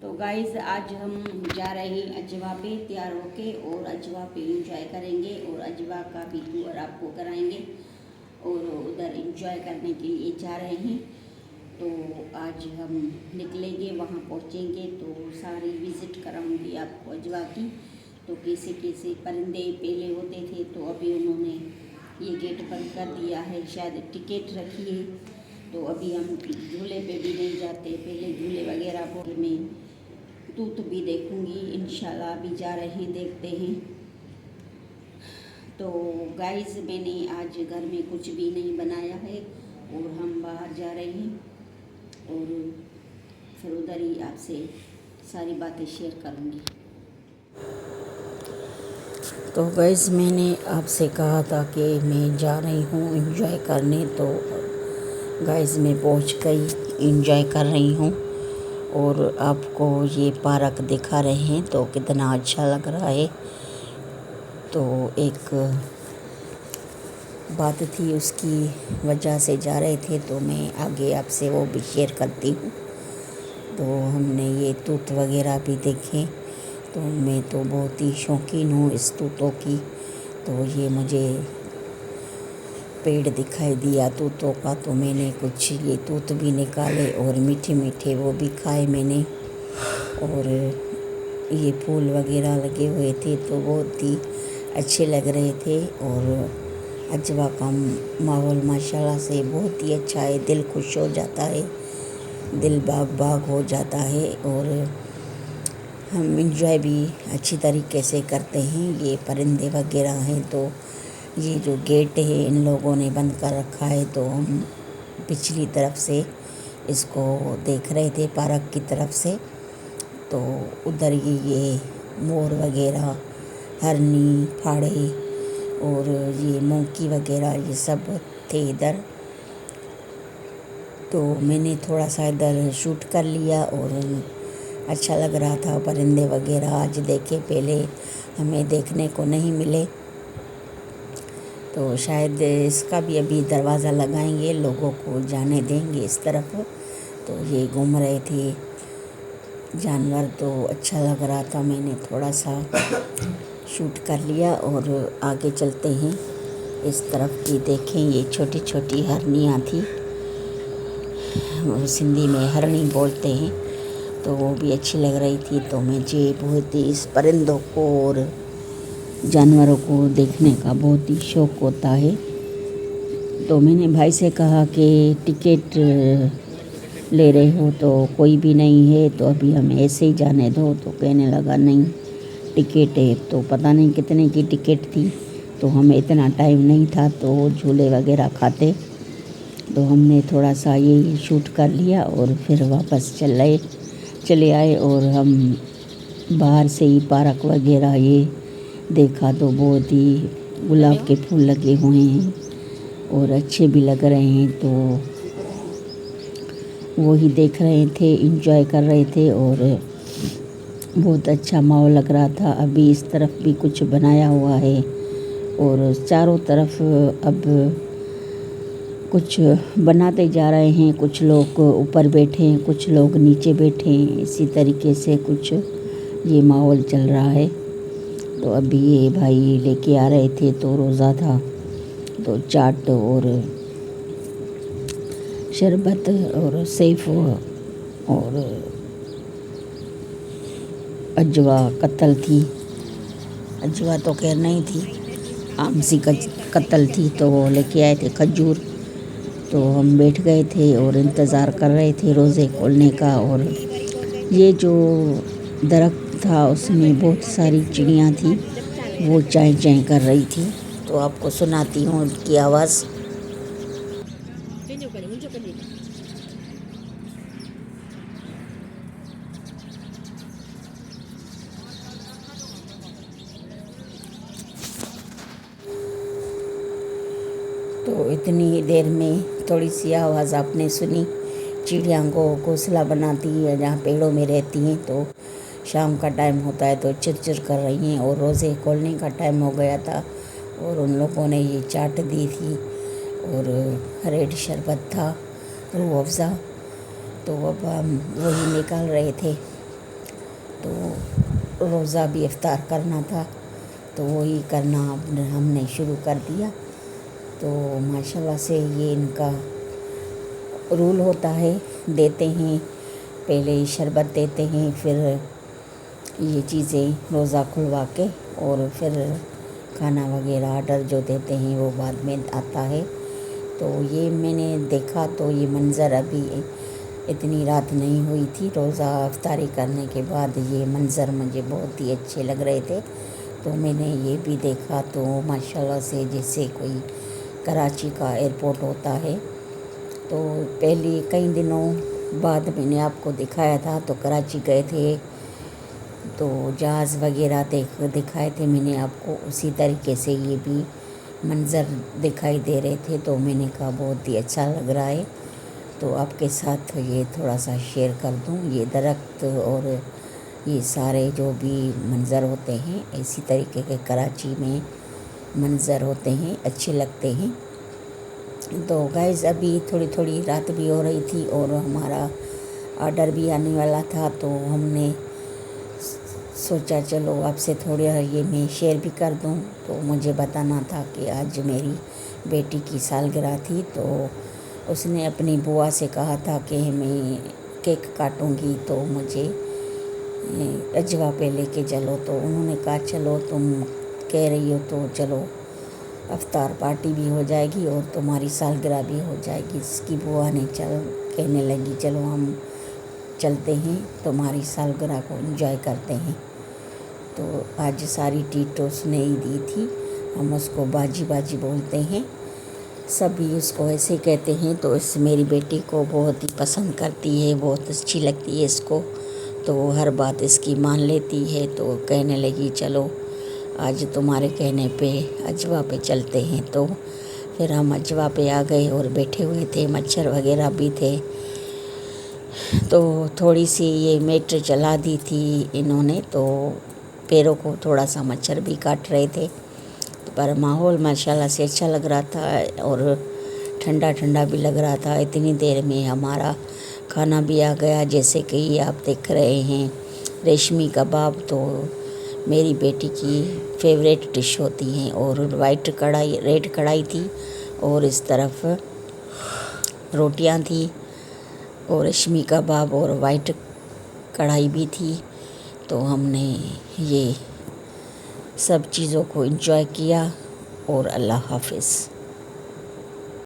تو گائز آج ہم جا رہے ہیں اجوا پہ تیار ہو کے، اور اجوا پہ انجوائے کریں گے اور اجوا کا بھی ٹور آپ کو کرائیں گے، اور ادھر انجوائے کرنے کے لیے جا رہے ہیں۔ تو آج ہم نکلیں گے، وہاں پہنچیں گے تو ساری وزٹ کراؤں گی آپ کو اجوا کی۔ تو کیسے کیسے پرندے پہلے ہوتے تھے، تو ابھی انہوں نے یہ گیٹ بند کر دیا ہے، شاید ٹکٹ رکھی ہے، تو ابھی ہم جھولے پہ بھی نہیں جاتے، پہلے جھولے وغیرہ پر میں توت بھی دیکھوں گی انشاءاللہ، ابھی جا رہے ہیں دیکھتے ہیں۔ تو گائز میں نے آج گھر میں کچھ بھی نہیں بنایا ہے، اور ہم باہر جا رہے ہیں، اور پھر ادھر ہی آپ سے ساری باتیں شیئر کروں گی۔ تو گائز میں نے آپ سے کہا تھا کہ میں جا رہی ہوں انجوائے کرنے، تو گائز میں پہنچ گئی، انجوائے کر رہی ہوں، اور آپ کو یہ پارک دکھا رہے ہیں تو کتنا اچھا لگ رہا ہے۔ تو ایک بات تھی، اس کی وجہ سے جا رہے تھے، تو میں آگے آپ سے وہ بھی شیئر کرتی ہوں۔ تو ہم نے یہ توت وغیرہ بھی دیکھے، تو میں تو بہت ہی شوقین ہوں اس توتوں کی، تو یہ مجھے پیڑ دکھائی دیا توتوں کا، تو میں نے کچھ یہ توت بھی نکالے اور میٹھے میٹھے وہ بھی کھائے میں نے، اور یہ پھول وغیرہ لگے ہوئے تھے تو بہت ہی اچھے لگ رہے تھے، اور اجوا کا ماحول ماشاءاللہ سے بہت ہی اچھا ہے، دل خوش ہو جاتا ہے، دل باغ باغ ہو جاتا ہے، اور ہم انجوائے بھی اچھی طریقے سے کرتے ہیں۔ یہ پرندے وغیرہ ہیں، تو یہ جو گیٹ ہے ان لوگوں نے بند کر رکھا ہے، تو ہم پچھلی طرف سے اس کو دیکھ رہے تھے، پارک کی طرف سے، تو ادھر ہی یہ مور وغیرہ، ہرنی، پھاڑے اور یہ مونکی وغیرہ یہ سب تھے ادھر، تو میں نے تھوڑا سا ادھر شوٹ کر لیا، اور اچھا لگ رہا تھا۔ پرندے وغیرہ آج دیکھے، پہلے ہمیں دیکھنے کو نہیں ملے، تو شاید اس کا بھی ابھی دروازہ لگائیں گے، لوگوں کو جانے دیں گے اس طرف۔ تو یہ گھوم رہے تھے جانور، تو اچھا لگ رہا تھا، میں نے تھوڑا سا شوٹ کر لیا، اور آگے چلتے ہیں۔ اس طرف بھی دیکھیں، یہ چھوٹی چھوٹی ہرنیاں تھیں، سندھی میں ہرنی بولتے ہیں، تو وہ بھی اچھی لگ رہی تھی۔ تو مجھے بہت ہی اس پرندوں کو اور جانوروں کو دیکھنے کا بہت ہی شوق ہوتا ہے، تو میں نے بھائی سے کہا کہ ٹکٹ لے رہے ہو تو کوئی بھی نہیں ہے، تو ابھی ہمیں ایسے ہی جانے دو، تو کہنے لگا نہیں ٹکٹ ہے، تو پتہ نہیں کتنے کی ٹکٹ تھی، تو ہمیں اتنا ٹائم نہیں تھا تو جھولے وغیرہ کھاتے، تو ہم نے تھوڑا سا یہ شوٹ کر لیا اور پھر واپس چلے آئے، اور ہم باہر سے ہی پارک وغیرہ یہ دیکھا، تو بہت ہی گلاب کے پھول لگے ہوئے ہیں اور اچھے بھی لگ رہے ہیں، تو وہی دیکھ رہے تھے، انجوائے کر رہے تھے، اور بہت اچھا ماحول لگ رہا تھا۔ ابھی اس طرف بھی کچھ بنایا ہوا ہے، اور چاروں طرف اب کچھ بناتے جا رہے ہیں، کچھ لوگ اوپر بیٹھے ہیں، کچھ لوگ نیچے بیٹھے ہیں، اسی طریقے سے کچھ یہ ماحول چل رہا ہے۔ تو ابھی یہ بھائی لے کے آ رہے تھے، تو روزہ تھا، تو چاٹ اور شربت اور سیف اور اجوا قتل تھی، اجوا تو خیر نہیں تھی، عام سی قتل تھی، تو وہ لے کے آئے تھے کھجور، تو ہم بیٹھ گئے تھے اور انتظار کر رہے تھے روزے کھولنے کا۔ اور یہ جو درخت تھا اس میں بہت ساری چڑیاں تھیں، وہ چائیں چائیں کر رہی تھی، تو آپ کو سناتی ہوں ان کی آواز۔ تو اتنی دیر میں تھوڑی سی آواز آپ نے سنی، چڑیاں کو گھونسلہ بناتی ہے جہاں پیڑوں میں رہتی ہیں، تو شام کا ٹائم ہوتا ہے تو چر کر رہی ہیں، اور روزے کھولنے کا ٹائم ہو گیا تھا، اور ان لوگوں نے یہ چاٹ دی تھی، اور ریڈ شربت تھا، روح افزا، تو اب ہم وہی نکال رہے تھے۔ تو روزہ بھی افطار کرنا تھا تو وہی کرنا ہم نے شروع کر دیا. تو ماشاءاللہ سے یہ ان کا رول ہوتا ہے. دیتے ہیں پہلے شربت دیتے ہیں، پھر یہ چیزیں روزہ کھلوا کے، اور پھر کھانا وغیرہ آرڈر جو دیتے ہیں وہ بعد میں آتا ہے. تو یہ میں نے دیکھا تو یہ منظر ابھی اتنی رات نہیں ہوئی تھی، روزہ افطاری کرنے کے بعد یہ منظر مجھے بہت ہی اچھے لگ رہے تھے. تو میں نے یہ بھی دیکھا تو ماشاءاللہ سے جیسے کوئی کراچی کا ایئرپورٹ ہوتا ہے. تو پہلے کئی دنوں بعد میں نے آپ کو دکھایا تھا تو کراچی گئے تھے تو جہاز وغیرہ دکھائے تھے میں نے آپ کو، اسی طریقے سے یہ بھی منظر دکھائی دے رہے تھے. تو میں نے کہا بہت ہی اچھا لگ رہا ہے تو آپ کے ساتھ یہ تھوڑا سا شیئر کر دوں. یہ درخت اور یہ سارے جو بھی منظر ہوتے ہیں اسی طریقے کے کراچی میں منظر ہوتے ہیں، اچھے لگتے ہیں. تو گائز ابھی تھوڑی تھوڑی رات بھی ہو رہی تھی اور ہمارا آرڈر بھی آنے والا تھا. تو ہم نے سوچا چلو آپ سے تھوڑا یہ میں شیئر بھی کر دوں. تو مجھے بتانا تھا کہ آج میری بیٹی کی سالگرہ تھی، تو اس نے اپنی بوا سے کہا تھا کہ میں کیک کاٹوں گی تو مجھے اجوا پہ لے کے چلو. تو انہوں نے کہا چلو تم کہہ رہی ہو تو چلو افطار پارٹی بھی ہو جائے گی اور تمہاری سالگرہ بھی ہو جائے گی. اس کی بوا نے کہنے لگی چلو ہم چلتے ہیں تمہاری سالگرہ کو انجوائے کرتے ہیں. تو آج ساری ٹریٹ اس نے ہی دی تھی. ہم اس کو باجی باجی بولتے ہیں، سبھی اس کو ایسے کہتے ہیں. تو اس میری بیٹی کو بہت ہی پسند کرتی ہے، بہت اچھی لگتی ہے اس کو. تو وہ ہر بات اس کی مان لیتی ہے. تو کہنے لگی چلو آج تمہارے کہنے پہ اجوا پہ چلتے ہیں. تو پھر ہم اجوا پہ آ گئے اور بیٹھے ہوئے تھے، مچھر وغیرہ بھی تھے. تو تھوڑی سی یہ میٹر چلا دی تھی انہوں نے، تو پیروں کو تھوڑا سا مچھر بھی کاٹ رہے تھے. پر ماحول ماشاءاللہ سے اچھا لگ رہا تھا اور ٹھنڈا ٹھنڈا بھی لگ رہا تھا. اتنی دیر میں ہمارا کھانا بھی آ گیا. جیسے کہ یہ آپ دیکھ رہے ہیں ریشمی کباب، تو میری بیٹی کی فیوریٹ ڈش ہوتی ہیں. اور ریڈ کڑھائی تھی اور اس طرف روٹیاں تھیں اور ریشمی کباب اور وائٹ کڑھائی بھی تھی. تو ہم نے یہ سب چیزوں کو انجوائے کیا اور اللہ حافظ.